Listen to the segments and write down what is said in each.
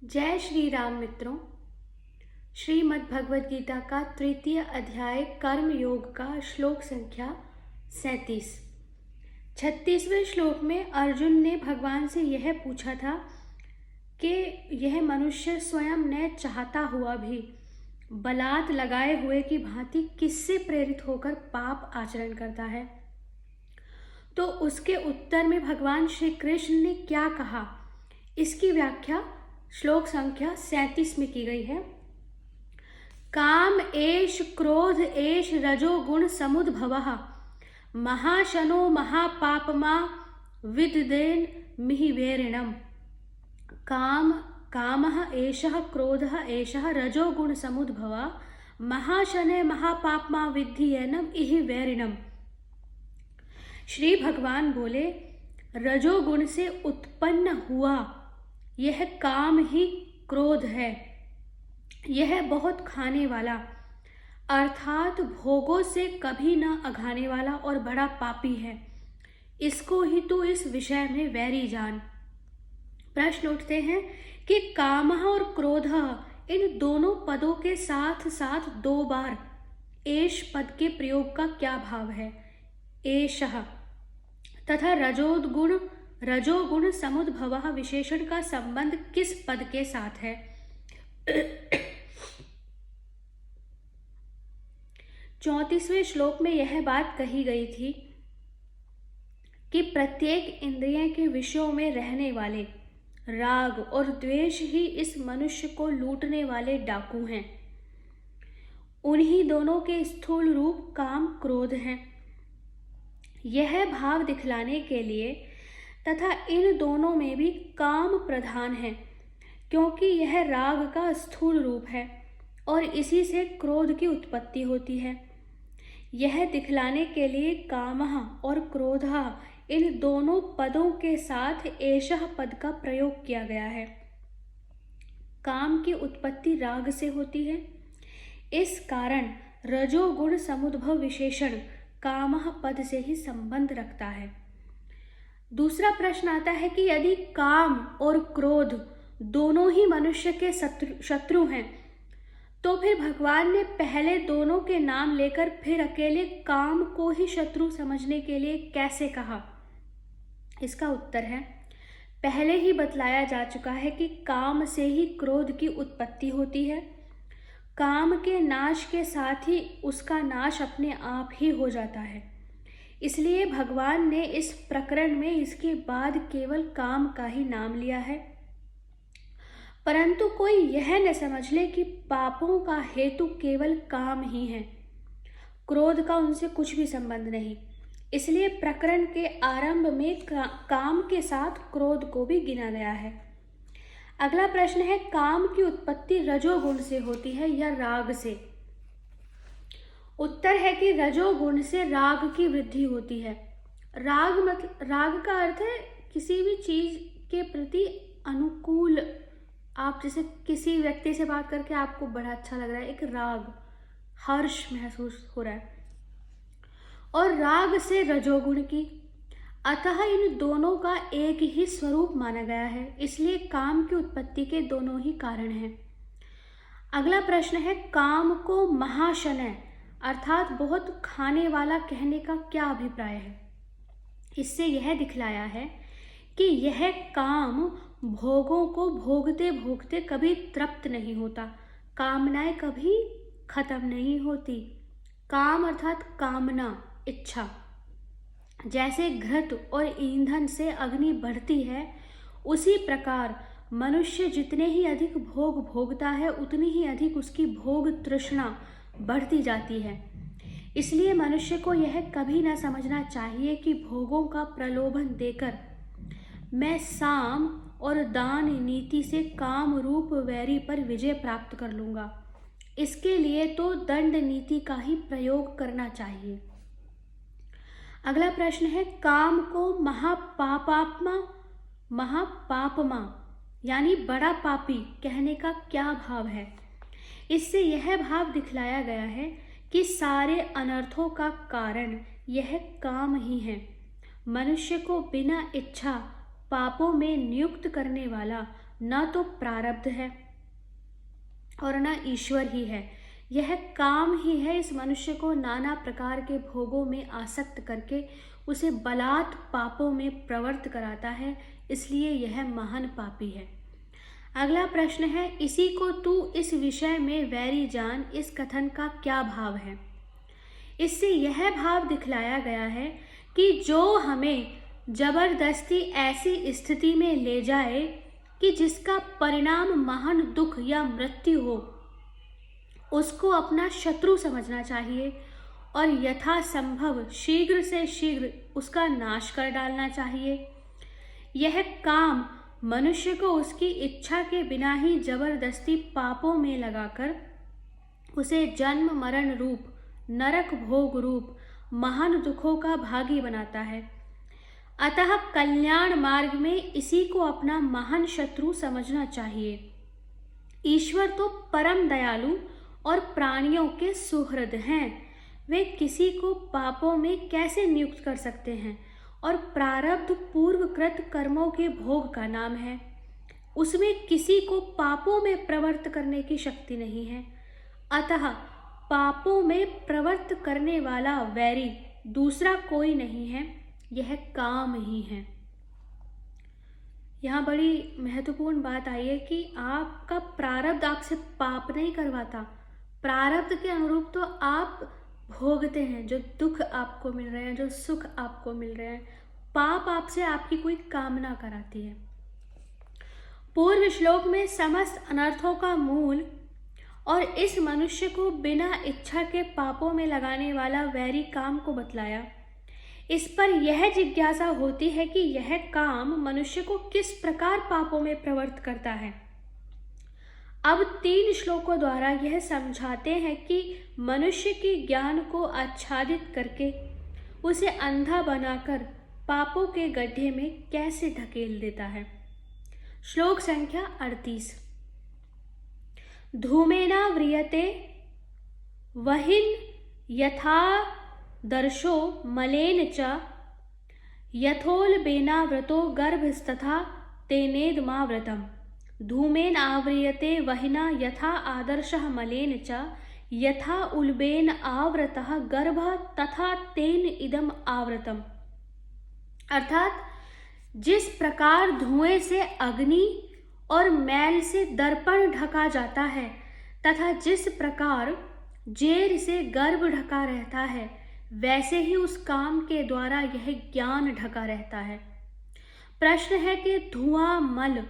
जय श्री राम मित्रों। श्रीमद् भगवद गीता का तृतीय अध्याय कर्म योग का श्लोक संख्या 37। 36वें श्लोक में अर्जुन ने भगवान से यह पूछा था कि यह मनुष्य स्वयं न चाहता हुआ भी बलात् लगाए हुए की भांति किससे प्रेरित होकर पाप आचरण करता है। तो उसके उत्तर में भगवान श्री कृष्ण ने क्या कहा, इसकी व्याख्या श्लोक संख्या 37 में की गई है। काम एष क्रोध एष रजो गुण समुद्भवः महाशनो महापापमा विददेन मिहिवेरिणम्। कामः एषः क्रोधः एषः रजो गुण समुद्भवः महाशने महापापमा विद्धि एनम् इहिवेरिणम्। श्री भगवान बोले, रजोगुण से उत्पन्न हुआ यह काम ही क्रोध है। यह बहुत खाने वाला अर्थात भोगों से कभी न अघाने वाला और बड़ा पापी है। इसको ही तू इस विषय में वैरी जान। प्रश्न उठते हैं कि कामः और क्रोधः इन दोनों पदों के साथ साथ दो बार एष पद के प्रयोग का क्या भाव है। एषः तथा रजोगुण समुद्भवः विशेषण का संबंध किस पद के साथ है। 34वें श्लोक में यह बात कही गई थी कि प्रत्येक इंद्रिय के विषयों में रहने वाले राग और द्वेष ही इस मनुष्य को लूटने वाले डाकू हैं। उन्हीं दोनों के स्थूल रूप काम क्रोध हैं। यह भाव दिखलाने के लिए तथा इन दोनों में भी काम प्रधान है, क्योंकि यह राग का स्थूल रूप है और इसी से क्रोध की उत्पत्ति होती है। यह दिखलाने के लिए कामः और क्रोधः इन दोनों पदों के साथ एषः पद का प्रयोग किया गया है। काम की उत्पत्ति राग से होती है, इस कारण रजोगुण समुद्भव विशेषण कामः पद से ही संबंध रखता है। दूसरा प्रश्न आता है कि यदि काम और क्रोध दोनों ही मनुष्य के शत्रु हैं, तो फिर भगवान ने पहले दोनों के नाम लेकर फिर अकेले काम को ही शत्रु समझने के लिए कैसे कहा। इसका उत्तर है, पहले ही बतलाया जा चुका है कि काम से ही क्रोध की उत्पत्ति होती है। काम के नाश के साथ ही उसका नाश अपने आप ही हो जाता है। इसलिए भगवान ने इस प्रकरण में इसके बाद केवल काम का ही नाम लिया है। परंतु कोई यह न समझ ले कि पापों का हेतु केवल काम ही है, क्रोध का उनसे कुछ भी संबंध नहीं। इसलिए प्रकरण के आरंभ में काम के साथ क्रोध को भी गिना गया है। अगला प्रश्न है, काम की उत्पत्ति रजोगुण से होती है या राग से। उत्तर है कि रजोगुण से राग की वृद्धि होती है। राग का अर्थ है किसी भी चीज के प्रति अनुकूल। आप जैसे किसी व्यक्ति से बात करके आपको बड़ा अच्छा लग रहा है, एक राग, हर्ष महसूस हो रहा है, और राग से रजोगुण की। अतः इन दोनों का एक ही स्वरूप माना गया है, इसलिए काम की उत्पत्ति के दोनों ही कारण हैं। अगला प्रश्न है, काम को महाशनय अर्थात बहुत खाने वाला कहने का क्या अभिप्राय है। इससे यह दिखलाया है कि यह काम भोगों को भोगते भोगते कभी तृप्त नहीं होता, कामनाएं कभी खत्म नहीं होती। काम अर्थात कामना, इच्छा। जैसे घृत और ईंधन से अग्नि बढ़ती है, उसी प्रकार मनुष्य जितने ही अधिक भोग भोगता है उतनी ही अधिक उसकी भोग तृष्णा बढ़ती जाती है। इसलिए मनुष्य को यह कभी न समझना चाहिए कि भोगों का प्रलोभन देकर मैं साम और दान नीति से काम रूप वैरी पर विजय प्राप्त कर लूंगा। इसके लिए तो दंड नीति का ही प्रयोग करना चाहिए। अगला प्रश्न है, काम को महापापमा यानी बड़ा पापी कहने का क्या भाव है। इससे यह भाव दिखलाया गया है कि सारे अनर्थों का कारण यह काम ही है। मनुष्य को बिना इच्छा पापों में नियुक्त करने वाला न तो प्रारब्ध है और न ईश्वर ही है। यह काम ही है इस मनुष्य को नाना प्रकार के भोगों में आसक्त करके उसे बलात् पापों में प्रवृत्त कराता है, इसलिए यह महान पापी है। अगला प्रश्न है, इसी को तू इस विषय में वैरी जान, इस कथन का क्या भाव है? इससे यह भाव दिखलाया गया है कि जो हमें जबरदस्ती ऐसी स्थिति में ले जाए कि जिसका परिणाम महान दुख या मृत्यु हो, उसको अपना शत्रु समझना चाहिए और यथासंभव शीघ्र से शीघ्र उसका नाश कर डालना चाहिए। यह काम मनुष्य को उसकी इच्छा के बिना ही जबरदस्ती पापों में लगाकर उसे जन्म मरण रूप, नरक भोग रूप महान दुखों का भागी बनाता है। अतः कल्याण मार्ग में इसी को अपना महान शत्रु समझना चाहिए। ईश्वर तो परम दयालु और प्राणियों के सुहृद हैं। वे किसी को पापों में कैसे नियुक्त कर सकते हैं? और प्रारब्ध पूर्वकृत कर्मों के भोग का नाम है। उसमें किसी को पापों में प्रवृत्त करने की शक्ति नहीं है। अतः पापों में प्रवृत्त करने वाला वैरी दूसरा कोई नहीं है, यह काम ही है। यहाँ बड़ी महत्वपूर्ण बात आई है कि आपका प्रारब्ध आपसे पाप नहीं करवाता। प्रारब्ध के अनुरूप तो आप भोगते हैं, जो दुख आपको मिल रहे हैं, जो सुख आपको मिल रहे हैं। पाप आपसे आपकी कोई कामना कराती है। पूर्व श्लोक में समस्त अनर्थों का मूल और इस मनुष्य को बिना इच्छा के पापों में लगाने वाला वैरी काम को बतलाया। इस पर यह जिज्ञासा होती है कि यह काम मनुष्य को किस प्रकार पापों में प्रवृत्त करता है। अब 3 श्लोकों द्वारा यह समझाते हैं कि मनुष्य के ज्ञान को आच्छादित करके उसे अंधा बनाकर पापों के गड्ढे में कैसे धकेल देता है। श्लोक संख्या 38। धूमेना व्रियते वहिन यथा दर्शो मलेन च यथोल्बेनावृतो गर्भस्तथा तेनेदमावृतम्। धूमेन आव्रियते वहिना यथा आदर्शः मलेन च यथा उल्बेन आवृतः गर्भः तथा तेन इदम आवृतम्। अर्थात जिस प्रकार धुएं से अग्नि और मैल से दर्पण ढका जाता है तथा जिस प्रकार जेर से गर्भ ढका रहता है, वैसे ही उस काम के द्वारा यह ज्ञान ढका रहता है। प्रश्न है कि धुआं, मल,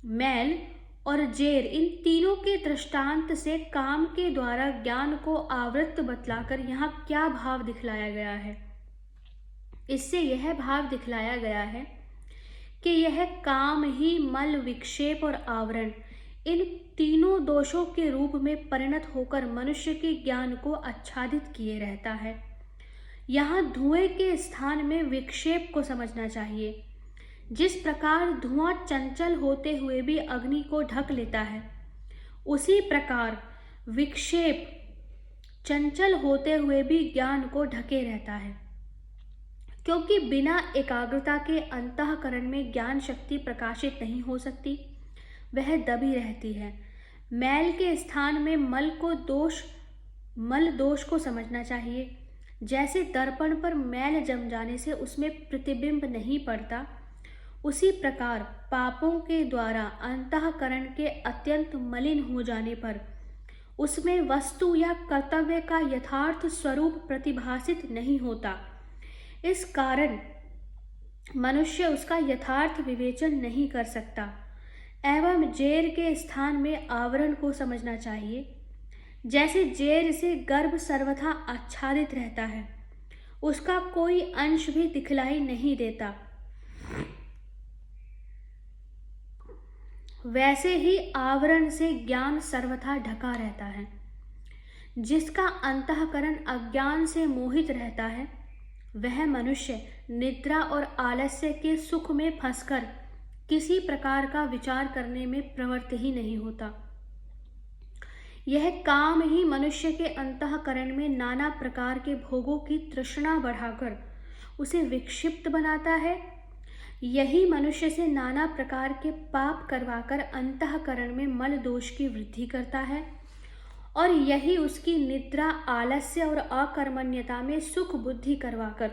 मैल और जेर, इन तीनों के दृष्टांत से काम के द्वारा ज्ञान को आवृत्त बतलाकर यहाँ क्या भाव दिखलाया गया है? इससे यह भाव दिखलाया गया है कि यह काम ही मल, विक्षेप और आवरण, इन तीनों दोषों के रूप में परिणत होकर मनुष्य के ज्ञान को आच्छादित किए रहता है। यहाँ धुएं के स्थान में विक्षेप को समझना चाहिए। जिस प्रकार धुआं चंचल होते हुए भी अग्नि को ढक लेता है, उसी प्रकार विक्षेप चंचल होते हुए भी ज्ञान को ढके रहता है। क्योंकि बिना एकाग्रता के अंतःकरण में ज्ञान शक्ति प्रकाशित नहीं हो सकती, वह दबी रहती है। मैल के स्थान में मल दोष को समझना चाहिए। जैसे दर्पण पर मैल जम जाने से उसमें प्रतिबिंब नहीं पड़ता, उसी प्रकार पापों के द्वारा अंतःकरण के अत्यंत मलिन हो जाने पर उसमें वस्तु या कर्तव्य का यथार्थ स्वरूप प्रतिभासित नहीं होता। इस कारण मनुष्य उसका यथार्थ विवेचन नहीं कर सकता। एवं जेर के स्थान में आवरण को समझना चाहिए। जैसे जेर से गर्भ सर्वथा आच्छादित रहता है, उसका कोई अंश भी दिखलाई नहीं देता, वैसे ही आवरण से ज्ञान सर्वथा ढका रहता है। जिसका अंतःकरण अज्ञान से मोहित रहता है, वह मनुष्य निद्रा और आलस्य के सुख में फंसकर किसी प्रकार का विचार करने में प्रवृत्त ही नहीं होता। यह काम ही मनुष्य के अंतःकरण में नाना प्रकार के भोगों की तृष्णा बढ़ाकर उसे विक्षिप्त बनाता है। यही मनुष्य से नाना प्रकार के पाप करवाकर अंतःकरण में मल दोष की वृद्धि करता है, और यही उसकी निद्रा, आलस्य और अकर्मण्यता में सुख बुद्धि करवाकर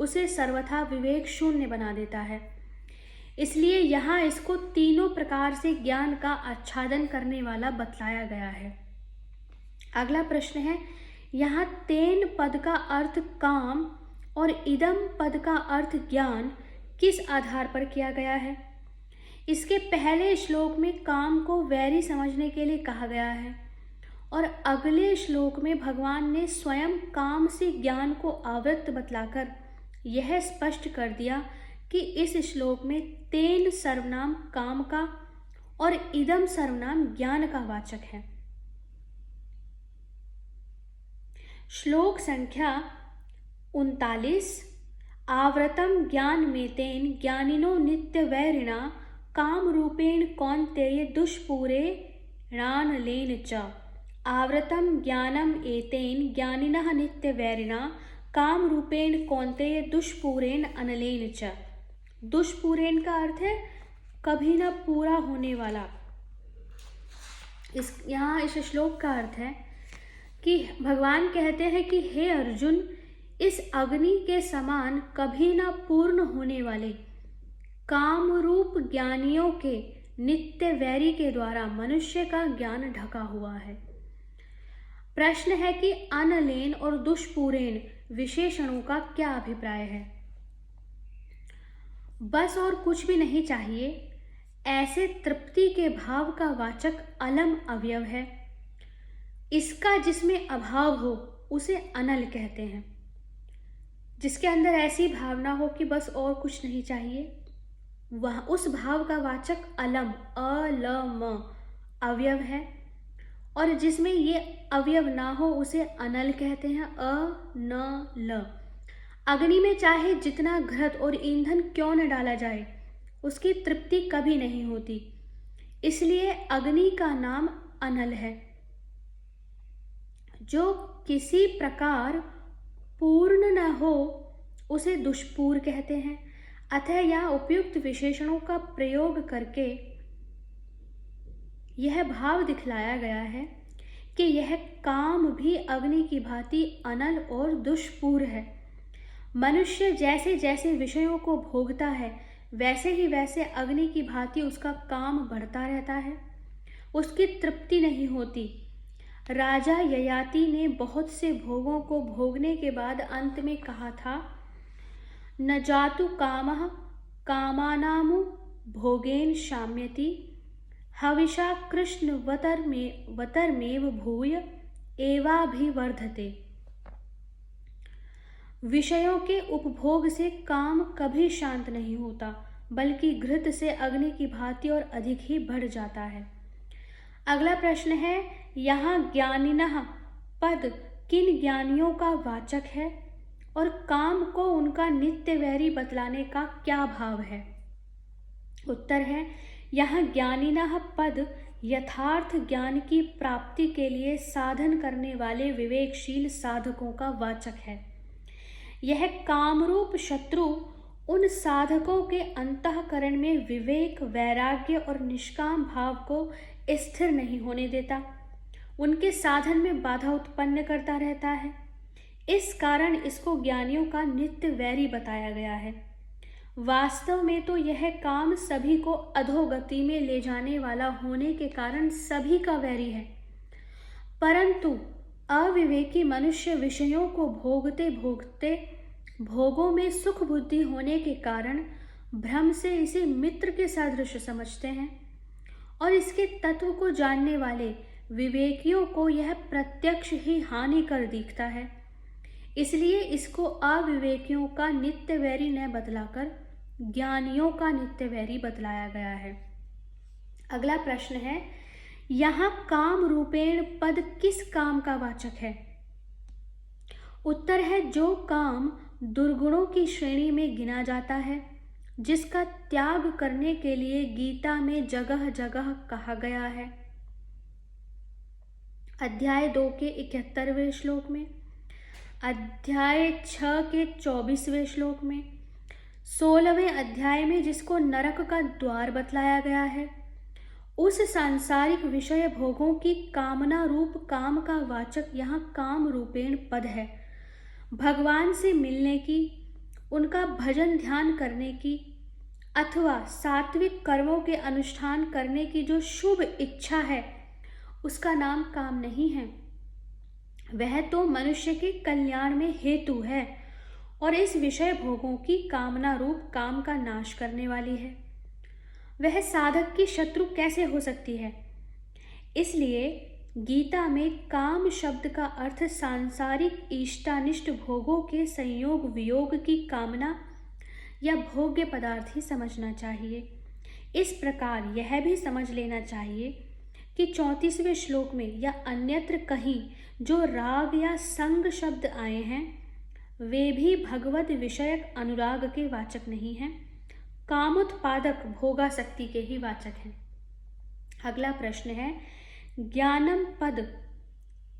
उसे सर्वथा विवेक शून्य बना देता है। इसलिए यहाँ इसको तीनों प्रकार से ज्ञान का आच्छादन करने वाला बतलाया गया है। अगला प्रश्न है, यहाँ तेन पद का अर्थ काम और इदम पद का अर्थ ज्ञान किस आधार पर किया गया है? इसके पहले श्लोक में काम को वैरी समझने के लिए कहा गया है, और अगले श्लोक में भगवान ने स्वयं काम से ज्ञान को आवृत्त बतलाकर यह स्पष्ट कर दिया कि इस श्लोक में तेन सर्वनाम काम का और इदम सर्वनाम ज्ञान का वाचक है। श्लोक संख्या 39। आवृतम ज्ञान में तेन ज्ञानिनो नित्य वैरिणा काम रूपेण कौन्तेय दुष्पूरे णानलेन च। आवृतम ज्ञानम एतेन ज्ञानिनः नित्य वैरिणा काम रूपेण कौन्तेय दुष्पूरेण अनलेन च। दुष्पूरेण का अर्थ है कभी न पूरा होने वाला। यहाँ इस श्लोक का अर्थ है कि भगवान कहते हैं कि हे अर्जुन, इस अग्नि के समान कभी न पूर्ण होने वाले कामरूप ज्ञानियों के नित्य वैरी के द्वारा मनुष्य का ज्ञान ढका हुआ है। प्रश्न है कि अनलेन और दुष्पूरेण विशेषणों का क्या अभिप्राय है? बस और कुछ भी नहीं चाहिए, ऐसे तृप्ति के भाव का वाचक अलम अवयव है। इसका जिसमें अभाव हो उसे अनल कहते हैं। जिसके अंदर ऐसी भावना हो कि बस और कुछ नहीं चाहिए, वह उस भाव का वाचक अलम अलम अवयव है, और जिसमें ये अवयव ना हो उसे अनल कहते हैं। अनल। अग्नि में चाहे जितना घृत और ईंधन क्यों न डाला जाए, उसकी तृप्ति कभी नहीं होती, इसलिए अग्नि का नाम अनल है। जो किसी प्रकार पूर्ण न हो उसे दुष्पूर कहते हैं। अतः यहाँ उपयुक्त विशेषणों का प्रयोग करके यह भाव दिखलाया गया है कि यह काम भी अग्नि की भांति अनल और दुष्पूर है। मनुष्य जैसे जैसे विषयों को भोगता है, वैसे ही वैसे अग्नि की भांति उसका काम बढ़ता रहता है, उसकी तृप्ति नहीं होती। राजा ययाति ने बहुत से भोगों को भोगने के बाद अंत में कहा था, न जातु कामः कामानामु भोगेन शाम्यति हविषा कृष्ण वतरमेव भूय एवाभिवर्धते। विषयों के उपभोग से काम कभी शांत नहीं होता, बल्कि घृत से अग्नि की भांति और अधिक ही बढ़ जाता है। अगला प्रश्न है, यहाँ ज्ञानिनः पद किन ज्ञानियों का वाचक है और काम को उनका नित्य वैरी बतलाने का क्या भाव है? उत्तर है, यहाँ ज्ञानिनः पद यथार्थ ज्ञान की प्राप्ति के लिए साधन करने वाले विवेकशील साधकों का वाचक है। यह कामरूप शत्रु उन साधकों के अंतःकरण में विवेक, वैराग्य और निष्काम भाव को स्थिर नहीं होने देता, उनके साधन में बाधा उत्पन्न करता रहता है। इस कारण इसको ज्ञानियों का नित्य वैरी बताया गया है। वास्तव में तो यह काम सभी को अधोगति में ले जाने वाला होने के कारण सभी का वैरी है, परंतु अविवेकी मनुष्य विषयों को भोगते भोगते भोगों में सुख बुद्धि होने के कारण भ्रम से इसे मित्र के सदृश समझते हैं, और इसके तत्व को जानने वाले विवेकियों को यह प्रत्यक्ष ही हानि कर दिखता है। इसलिए इसको अविवेकियों का नित्य वैरी न बतलाकर ज्ञानियों का नित्य वैरी बतलाया गया है। अगला प्रश्न है, यहाँ काम रूपेण पद किस काम का वाचक है? उत्तर है, जो काम दुर्गुणों की श्रेणी में गिना जाता है, जिसका त्याग करने के लिए गीता में जगह जगह कहा गया है। अध्याय 2 के 71वें श्लोक में, अध्याय 6 के 24वें श्लोक में, 16वें अध्याय में जिसको नरक का द्वार बतलाया गया है, उस सांसारिक विषय भोगों की कामना रूप काम का वाचक यहाँ काम रूपेण पद है। भगवान से मिलने की, उनका भजन ध्यान करने की अथवा सात्विक कर्मों के अनुष्ठान करने की जो शुभ इच्छा है, उसका नाम काम नहीं है। वह तो मनुष्य के कल्याण में हेतु है और इस विषय भोगों की कामना रूप काम का नाश करने वाली है। वह साधक की शत्रु कैसे हो सकती है? इसलिए गीता में काम शब्द का अर्थ सांसारिक इष्टानिष्ट भोगों के संयोग वियोग की कामना या भोग्य पदार्थ ही समझना चाहिए। इस प्रकार यह भी समझ लेना चाहिए कि 34वें श्लोक में या अन्यत्र कहीं जो राग या संग शब्द आए हैं, वे भी भगवत विषयक अनुराग के वाचक नहीं हैं, कामोत्पादक भोगासक्ति के ही वाचक हैं। अगला प्रश्न है, ज्ञानम पद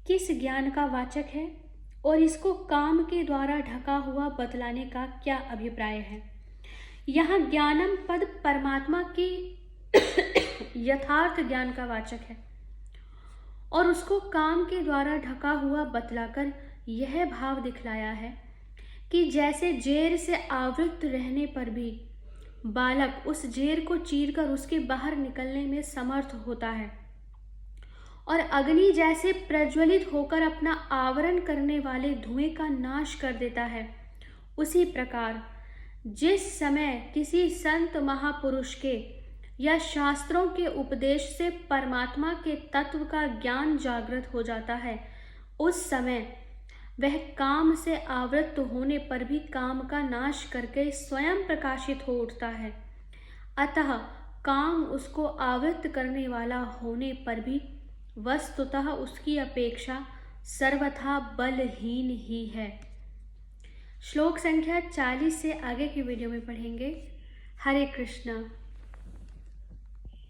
किस ज्ञान का वाचक है और इसको काम के द्वारा ढका हुआ बतलाने का क्या अभिप्राय है? यहाँ ज्ञानम पद परमात्मा की यथार्थ ज्ञान का वाचक है और उसको काम के द्वारा ढका हुआ बतलाकर यह भाव दिखलाया है कि जैसे जेर से आवृत रहने पर भी बालक उस जेर को चीरकर उसके बाहर निकलने में समर्थ होता है और अग्नि जैसे प्रज्वलित होकर अपना आवरण करने वाले धुएं का नाश कर देता है, उसी प्रकार जिस समय किसी संत महापुरुष के या शास्त्रों के उपदेश से परमात्मा के तत्व का ज्ञान जागृत हो जाता है, उस समय वह काम से आवृत होने पर भी काम का नाश करके स्वयं प्रकाशित हो उठता है। अतः काम उसको आवृत करने वाला होने पर भी वस्तुतः उसकी अपेक्षा सर्वथा बलहीन ही है। श्लोक संख्या 40 से आगे की वीडियो में पढ़ेंगे। हरे कृष्णा।